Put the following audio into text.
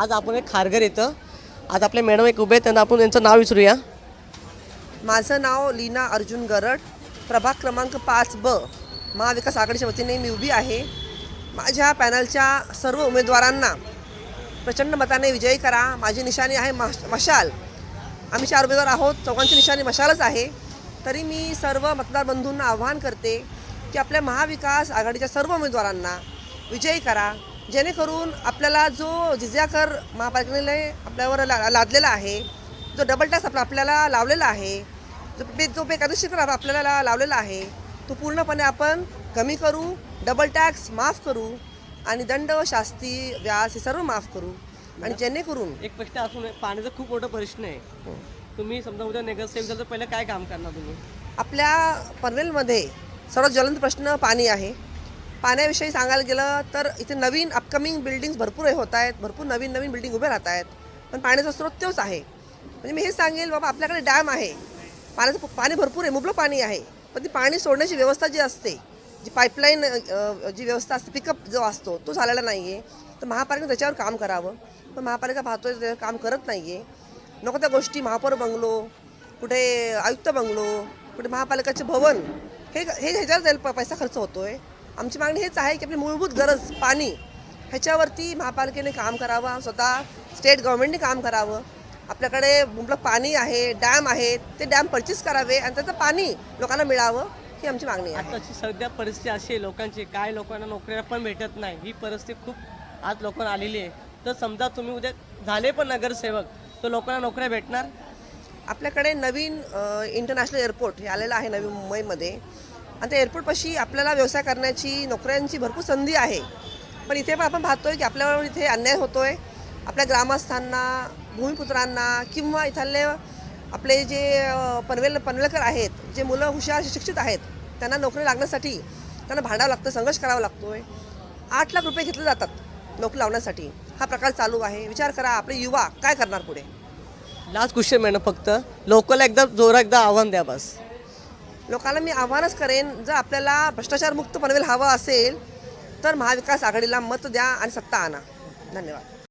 आज आपण एक खारघर येतं. आज आपले मॅडम एक उभे आहेत, त्यांना आपण त्यांचं नाव विचारूया. माझं नाव लीना अर्जुन गरड, प्रभाग क्रमांक 5B महाविकास आघाडीच्या वतीने मी उभी आहे. माझ्या पॅनलच्या सर्व उमेदवारांना प्रचंड मताने विजयी करा. माझी निशाणी आहे मशाल. आम्ही 4 उमेदवार आहोत, चौघांची निशाणी मशालच आहे. तरी मी सर्व मतदार बंधूंना आवाहन करते की आपल्या महाविकास आघाडीच्या सर्व उमेदवारांना विजयी करा, जेणेकरून आपल्याला जो जिझिया कर महापालिकेने आपल्यावर लादलेला आहे, जो डबल टॅक्स आपल्याला लावलेला आहे, जो बेकायदेशीर कर आपल्याला लावलेला आहे, तो पूर्णपणे आपण कमी करू, डबल टॅक्स माफ करू आणि दंड व शास्ती व्याज हे सर्व माफ करू. आणि जेणेकरून एक प्रश्न असून पाण्याचा खूप मोठा प्रश्न आहे. तुम्ही समजा उद्या नगरसेवक झालं तर पहिलं काय काम करणार तुम्ही? आपल्या पनवेलमध्ये सर्वात ज्वलंत प्रश्न पाणी आहे. पाण्याविषयी सांगायला गेलं तर इथे नवीन अपकमिंग बिल्डिंग्स भरपूर होत आहेत, भरपूर नवीन बिल्डिंग उभे राहत आहेत, पण पाण्याचा स्रोत तोच आहे. म्हणजे मी हे सांगेल बाबा, आपल्याकडे डॅम आहे, पाणी भरपूर आहे, मुबलक पाणी आहे, पण ती पाणी सोडण्याची व्यवस्था जी असते, जी पाईपलाईन जी व्यवस्था असते, पिकअप जो असतो तो झालेला नाही आहे. तर महापालिकेने त्याच्यावर काम करावं, पण महापालिका पाहतोय त्याच्यावर काम करत नाही आहे. नको त्या गोष्टी, महापौर बंगलो, कुठे आयुक्त बंगलो, कुठे महापालिकाचे भवन, हे ह्याच्यावर पैसा खर्च होतो आहे. आमची मागणी हेच आहे की आपली मूलभूत गरज पाणी, ह्याच्यावरती महापालिकेने काम करावं, स्वतः स्टेट गव्हर्नमेंटने काम करावं. आपल्याकडे मुबलक पाणी आहे, डॅम आहेत, ते डॅम परचेस करावे आणि त्याचं पाणी लोकांना मिळावं, ही आमची मागणी आहे. आताची सध्या परिस्थिती अशी आहे लोकांची, काय लोकांना नोकऱ्या पण भेटत नाही. ही परिस्थिती खूप आज लोकांना आलेली आहे. तर समजा तुम्ही उद्या झाले पण नगरसेवक, तर लोकांना नोकऱ्या भेटणार? आपल्याकडे नवीन इंटरनॅशनल एअरपोर्ट हे आलेलं आहे नवी मुंबईमध्ये, आणि त्या एअरपोर्टपाशी आपल्याला व्यवसाय करण्याची, नोकऱ्यांची भरपूर संधी आहे. पण इथे पण आपण पाहतोय की आपल्यावर इथे अन्याय होतो आहे. आपल्या ग्रामस्थांना, भूमिपुत्रांना किंवा इथले आपले जे पनवेलकर आहेत, जे मुलं हुशार शिक्षित आहेत, त्यांना नोकरी लागण्यासाठी त्यांना भांडावं लागतं, संघर्ष करावा लागतो आहे. 8 लाख रुपये घेतले जातात नोकरी लावण्यासाठी. हा प्रकार चालू आहे. विचार करा, आपले युवा काय करणार पुढे. लास्ट क्वेश्चन मॅडम, फक्त लोकल एकदा आव्हान द्या बस. लोकांना मी आव्हानच करेन, जर आपल्याला भ्रष्टाचारमुक्त पनवेल हवं असेल तर महाविकास आघाडीला मत द्या आणि सत्ता आणा. धन्यवाद.